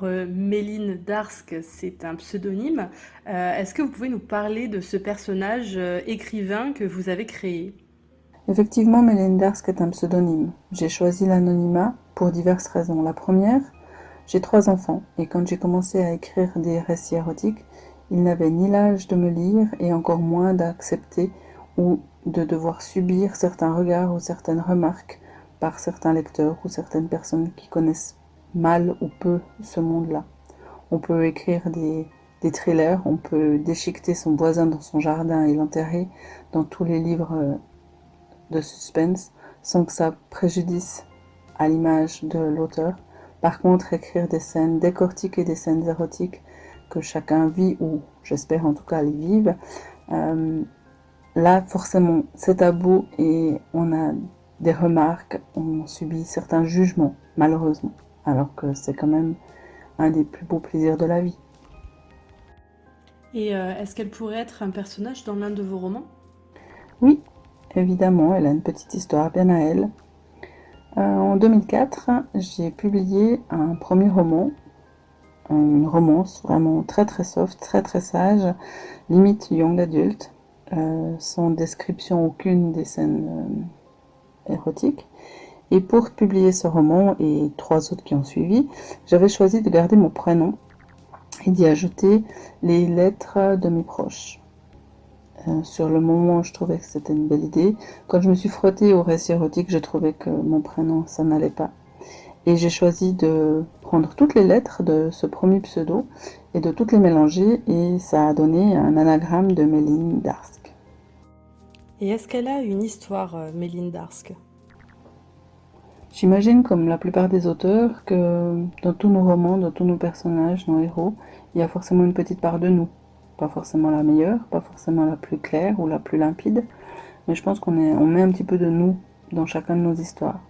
Méline Darsk, c'est un pseudonyme. Est-ce que vous pouvez nous parler de ce personnage écrivain que vous avez créé? Effectivement, Mélène Darsk est un pseudonyme. J'ai choisi l'anonymat pour diverses raisons. La première, j'ai 3 enfants et quand j'ai commencé à écrire des récits érotiques, ils n'avaient ni l'âge de me lire et encore moins d'accepter ou de devoir subir certains regards ou certaines remarques par certains lecteurs ou certaines personnes qui connaissent mal ou peu ce monde-là. On peut écrire des thrillers, on peut déchiqueter son voisin dans son jardin et l'enterrer dans tous les livres de suspense sans que ça préjudice à l'image de l'auteur. Par contre, écrire des scènes, décortiquer des scènes érotiques que chacun vit, ou j'espère en tout cas les vive, euh, là forcément c'est tabou et on a des remarques, on subit certains jugements, malheureusement, alors que c'est quand même un des plus beaux plaisirs de la vie. Et est-ce qu'elle pourrait être un personnage dans l'un de vos romans? Oui, évidemment, elle a une petite histoire bien à elle. En 2004, j'ai publié un premier roman, une romance vraiment très très soft, très très sage, limite young adulte, sans description aucune des scènes érotiques. Et pour publier ce roman et 3 autres qui ont suivi, j'avais choisi de garder mon prénom et d'y ajouter les lettres de mes proches. Sur le moment, je trouvais que c'était une belle idée. Quand je me suis frottée au récit érotique, j'ai trouvé que mon prénom, ça n'allait pas. Et j'ai choisi de prendre toutes les lettres de ce premier pseudo et de toutes les mélanger, et ça a donné un anagramme de Méline Darsk. Et est-ce qu'elle a une histoire, Méline Darsk? J'imagine, comme la plupart des auteurs, que dans tous nos romans, dans tous nos personnages, nos héros, il y a forcément une petite part de nous. Pas forcément la meilleure, pas forcément la plus claire ou la plus limpide, mais je pense on met un petit peu de nous dans chacun de nos histoires.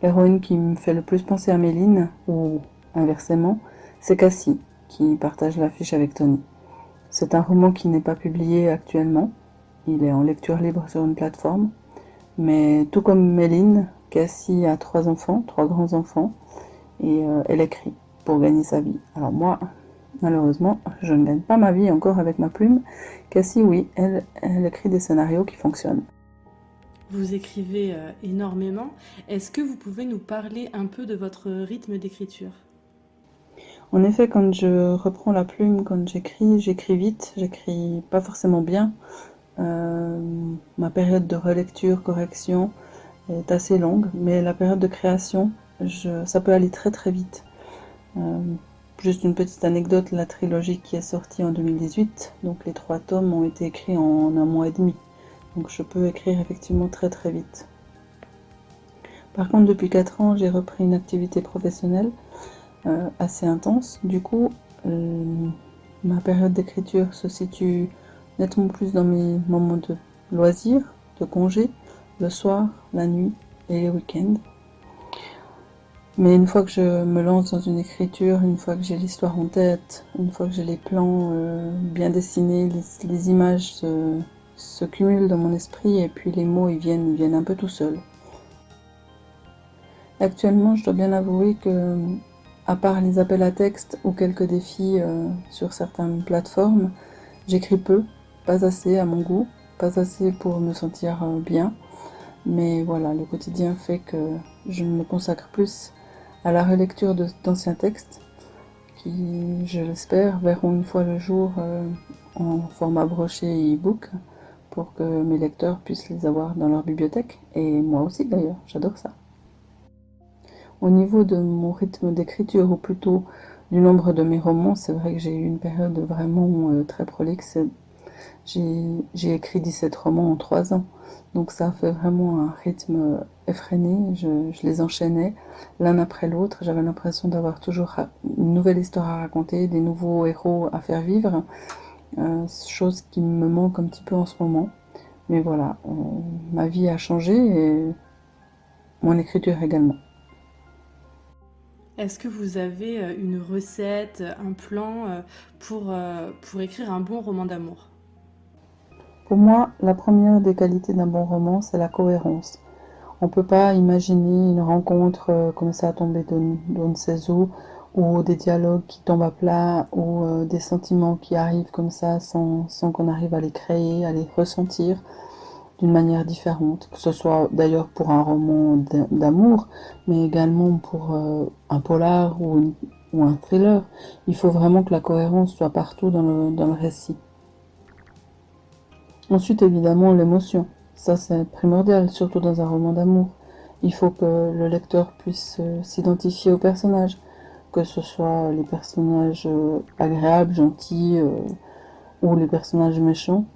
L'héroïne qui me fait le plus penser à Méline, ou inversement, c'est Cassie, qui partage l'affiche avec Tony. C'est un roman qui n'est pas publié actuellement, il est en lecture libre sur une plateforme, mais tout comme Méline, Cassie a 3 enfants, 3 grands enfants, et elle écrit pour gagner sa vie. Alors moi, malheureusement, je ne gagne pas ma vie encore avec ma plume. Cassie, oui, elle écrit des scénarios qui fonctionnent. Vous écrivez énormément. Est-ce que vous pouvez nous parler un peu de votre rythme d'écriture? En effet, quand je reprends la plume, quand j'écris vite, j'écris pas forcément bien. Ma période de relecture, correction est assez longue, mais la période de création, ça peut aller très très vite. Euh, Juste une petite anecdote, la trilogie qui est sortie en 2018, donc les 3 tomes ont été écrits en un mois et demi. Donc je peux écrire effectivement très très vite. Par contre, depuis 4 ans, j'ai repris une activité professionnelle assez intense. Du coup, ma période d'écriture se situe nettement plus dans mes moments de loisirs, de congé, le soir, la nuit et les week-ends. Mais une fois que je me lance dans une écriture, une fois que j'ai l'histoire en tête, une fois que j'ai les plans bien dessinés, les images se cumulent dans mon esprit et puis les mots ils viennent un peu tout seuls. Actuellement, je dois bien avouer que, à part les appels à texte ou quelques défis sur certaines plateformes, j'écris peu, pas assez à mon goût, pas assez pour me sentir bien. Mais voilà, le quotidien fait que je me consacre plus à la relecture d'anciens textes qui, je l'espère, verront une fois le jour en format broché et e-book pour que mes lecteurs puissent les avoir dans leur bibliothèque. Et moi aussi d'ailleurs, j'adore ça. Au niveau de mon rythme d'écriture, ou plutôt du nombre de mes romans, c'est vrai que j'ai eu une période vraiment très prolixe. J'ai écrit 17 romans en 3 ans. Donc ça fait vraiment un rythme effréné. Je les enchaînais l'un après l'autre. J'avais l'impression d'avoir toujours une nouvelle histoire à raconter, des nouveaux héros à faire vivre. Chose qui me manque un petit peu en ce moment. Mais voilà, ma vie a changé et mon écriture également. Est-ce que vous avez une recette, un plan pour écrire un bon roman d'amour? Pour moi, la première des qualités d'un bon roman, c'est la cohérence. On ne peut pas imaginer une rencontre comme ça tomber de on ne sait où, ou des dialogues qui tombent à plat, ou des sentiments qui arrivent comme ça sans qu'on arrive à les créer, à les ressentir d'une manière différente, que ce soit d'ailleurs pour un roman d'amour, mais également pour un polar ou un thriller. Il faut vraiment que la cohérence soit partout dans le récit. Ensuite, évidemment, l'émotion. Ça, c'est primordial, surtout dans un roman d'amour. Il faut que le lecteur puisse s'identifier aux personnages, que ce soit les personnages agréables, gentils, ou les personnages méchants.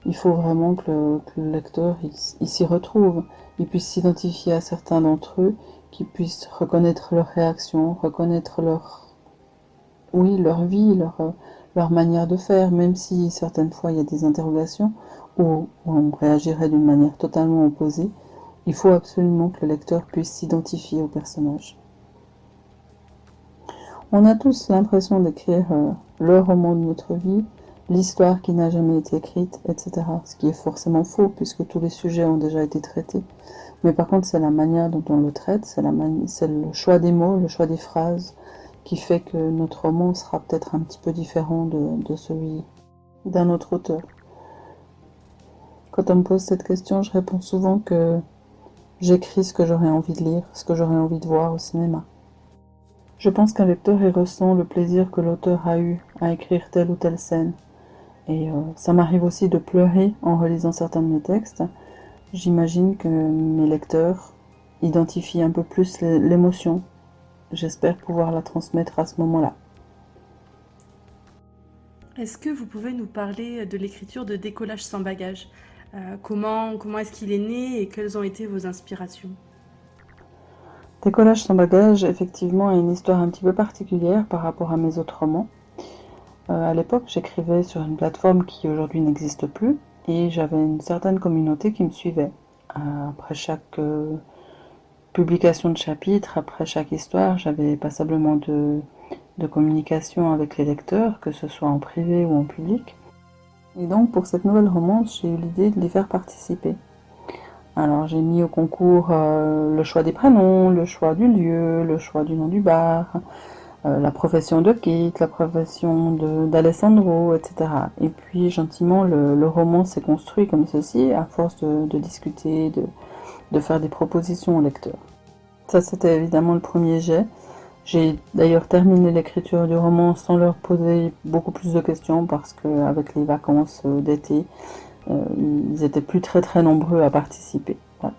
Il faut vraiment que le lecteur il s'y retrouve, il puisse s'identifier à certains d'entre eux, qu'il puisse reconnaître leurs réactions, reconnaître leur vie, leur manière de faire, même si certaines fois il y a des interrogations où on réagirait d'une manière totalement opposée. Il faut absolument que le lecteur puisse s'identifier au personnage. On a tous l'impression d'écrire le roman de notre vie, l'histoire qui n'a jamais été écrite, etc. Ce qui est forcément faux, puisque tous les sujets ont déjà été traités. Mais par contre, c'est la manière dont on le traite, c'est le choix des mots, le choix des phrases, qui fait que notre roman sera peut-être un petit peu différent de celui d'un autre auteur. Quand on me pose cette question, je réponds souvent que j'écris ce que j'aurais envie de lire, ce que j'aurais envie de voir au cinéma. Je pense qu'un lecteur y ressent le plaisir que l'auteur a eu à écrire telle ou telle scène. Et ça m'arrive aussi de pleurer en relisant certains de mes textes. J'imagine que mes lecteurs identifient un peu plus l'émotion. J'espère pouvoir la transmettre à ce moment-là. Est-ce que vous pouvez nous parler de l'écriture de Décollage sans bagage? Comment est-ce qu'il est né et quelles ont été vos inspirations? Décollage sans bagage, effectivement, est une histoire un petit peu particulière par rapport à mes autres romans. À l'époque, j'écrivais sur une plateforme qui aujourd'hui n'existe plus et j'avais une certaine communauté qui me suivait. Après chaque publication de chapitre, après chaque histoire, j'avais passablement de communication avec les lecteurs, que ce soit en privé ou en public. Et donc, pour cette nouvelle romance, j'ai eu l'idée de les faire participer. Alors, j'ai mis au concours le choix des prénoms, le choix du lieu, le choix du nom du bar, la profession de Kate, la profession d'Alessandro, etc. Et puis, gentiment, le roman s'est construit comme ceci, à force de discuter, de faire des propositions au lecteur. Ça, c'était évidemment le premier jet. J'ai d'ailleurs terminé l'écriture du roman sans leur poser beaucoup plus de questions parce qu'avec les vacances d'été, ils étaient plus très nombreux à participer. Voilà.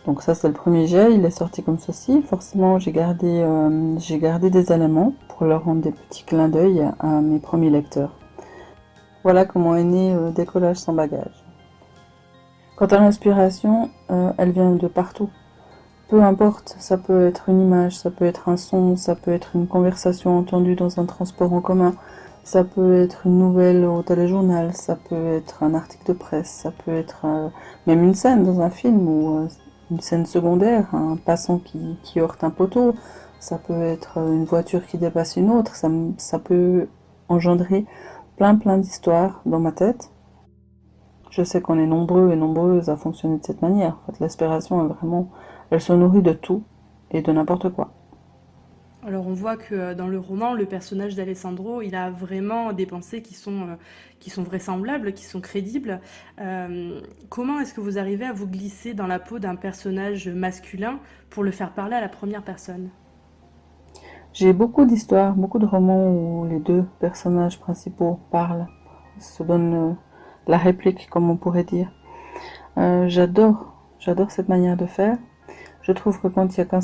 Donc ça, c'est le premier jet, il est sorti comme ceci. Forcément, j'ai gardé des éléments pour leur rendre des petits clins d'œil à mes premiers lecteurs. Voilà comment est né Décollage sans bagage. Quant à l'inspiration, elle vient de partout. Peu importe, ça peut être une image, ça peut être un son, ça peut être une conversation entendue dans un transport en commun, ça peut être une nouvelle au téléjournal, ça peut être un article de presse, ça peut être même une scène dans un film ou une scène secondaire, un passant qui heurte un poteau, ça peut être une voiture qui dépasse une autre, ça peut engendrer plein d'histoires dans ma tête. Je sais qu'on est nombreux et nombreuses à fonctionner de cette manière. En fait, l'inspiration est vraiment... Elle se nourrit de tout et de n'importe quoi. Alors on voit que dans le roman, le personnage d'Alessandro, il a vraiment des pensées qui sont vraisemblables, qui sont crédibles. Comment est-ce que vous arrivez à vous glisser dans la peau d'un personnage masculin pour le faire parler à la première personne? J'ai beaucoup d'histoires, beaucoup de romans où les deux personnages principaux parlent, se donnent la réplique, comme on pourrait dire. J'adore cette manière de faire. Je trouve que quand il n'y a qu'un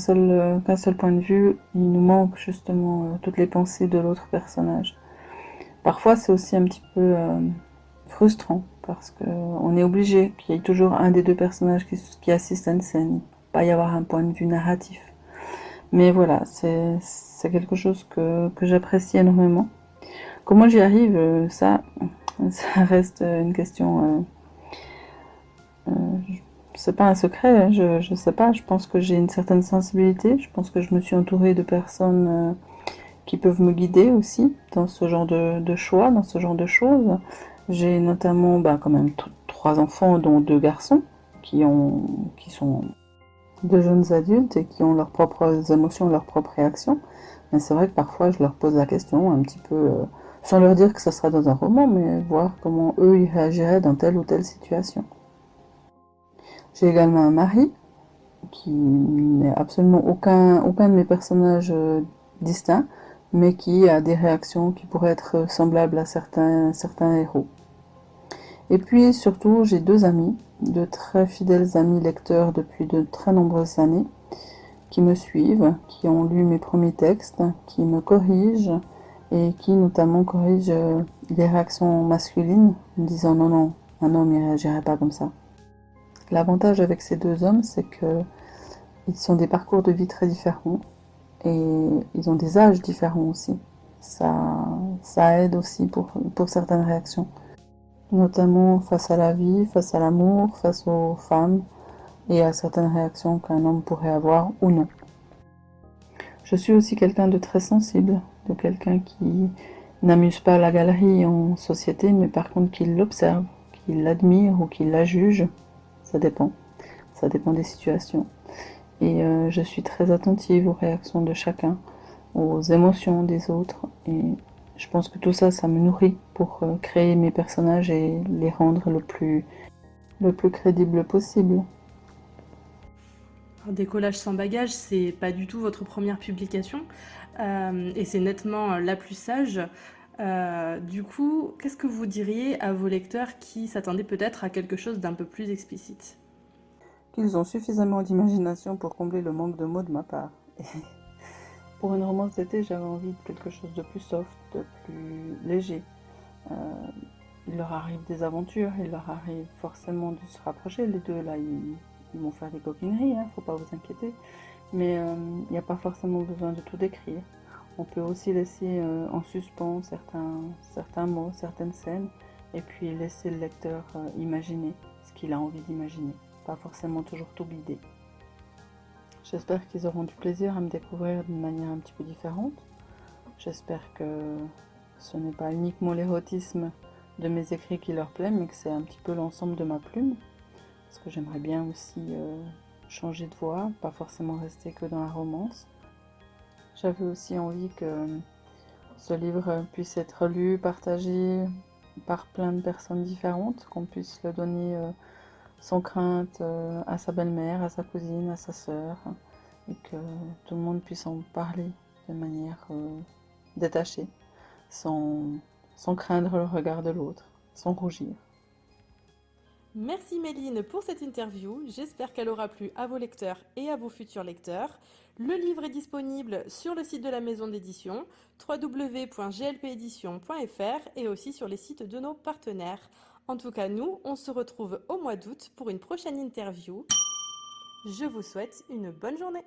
seul point de vue, il nous manque justement toutes les pensées de l'autre personnage. Parfois, c'est aussi un petit peu frustrant, parce qu'on est obligé qu'il y ait toujours un des deux personnages qui assiste à une scène. Il ne peut pas y avoir un point de vue narratif. Mais voilà, c'est quelque chose que j'apprécie énormément. Comment j'y arrive, ça reste une question... c'est pas un secret, hein, je sais pas, je pense que j'ai une certaine sensibilité, je pense que je me suis entourée de personnes qui peuvent me guider aussi dans ce genre de choix, dans ce genre de choses. J'ai notamment quand même 3 enfants, dont 2 garçons, qui sont de jeunes adultes et qui ont leurs propres émotions, leurs propres réactions. Mais c'est vrai que parfois je leur pose la question un petit peu, sans leur dire que ce sera dans un roman, mais voir comment eux ils réagiraient dans telle ou telle situation. J'ai également un mari qui n'est absolument aucun de mes personnages distincts, mais qui a des réactions qui pourraient être semblables à certains héros. Et puis surtout, j'ai deux amis, de très fidèles amis lecteurs depuis de très nombreuses années, qui me suivent, qui ont lu mes premiers textes, qui me corrigent et qui notamment corrigent les réactions masculines, en me disant non, non, un homme il réagirait pas comme ça. L'avantage avec ces deux hommes, c'est que ils ont des parcours de vie très différents et ils ont des âges différents aussi. Ça aide aussi pour certaines réactions, notamment face à la vie, face à l'amour, face aux femmes et à certaines réactions qu'un homme pourrait avoir ou non. Je suis aussi quelqu'un de très sensible, de quelqu'un qui n'amuse pas la galerie en société, mais par contre qui l'observe, qui l'admire ou qui la juge. Ça dépend. Ça dépend des situations. Et je suis très attentive aux réactions de chacun, aux émotions des autres. Et je pense que tout ça, ça me nourrit pour créer mes personnages et les rendre le plus crédible possible. Alors, Décollage sans bagage, c'est pas du tout votre première publication, et c'est nettement la plus sage. Du coup, qu'est-ce que vous diriez à vos lecteurs qui s'attendaient peut-être à quelque chose d'un peu plus explicite? Qu'ils ont suffisamment d'imagination pour combler le manque de mots de ma part. Pour une romance d'été, j'avais envie de quelque chose de plus soft, de plus léger. Euh, il leur arrive des aventures, il leur arrive forcément de se rapprocher. Les deux, là, ils vont faire des coquineries, hein, faut pas vous inquiéter. Mais il n'y a pas forcément besoin de tout décrire. On peut aussi laisser en suspens certains mots, certaines scènes, et puis laisser le lecteur imaginer ce qu'il a envie d'imaginer. Pas forcément toujours tout guider. J'espère qu'ils auront du plaisir à me découvrir d'une manière un petit peu différente. J'espère que ce n'est pas uniquement l'érotisme de mes écrits qui leur plaît, mais que c'est un petit peu l'ensemble de ma plume. Parce que j'aimerais bien aussi changer de voix, pas forcément rester que dans la romance. J'avais aussi envie que ce livre puisse être lu, partagé par plein de personnes différentes, qu'on puisse le donner sans crainte à sa belle-mère, à sa cousine, à sa sœur, et que tout le monde puisse en parler de manière détachée, sans craindre le regard de l'autre, sans rougir. Merci Méline pour cette interview, j'espère qu'elle aura plu à vos lecteurs et à vos futurs lecteurs. Le livre est disponible sur le site de la maison d'édition www.glpedition.fr et aussi sur les sites de nos partenaires. En tout cas, nous, on se retrouve au mois d'août pour une prochaine interview. Je vous souhaite une bonne journée.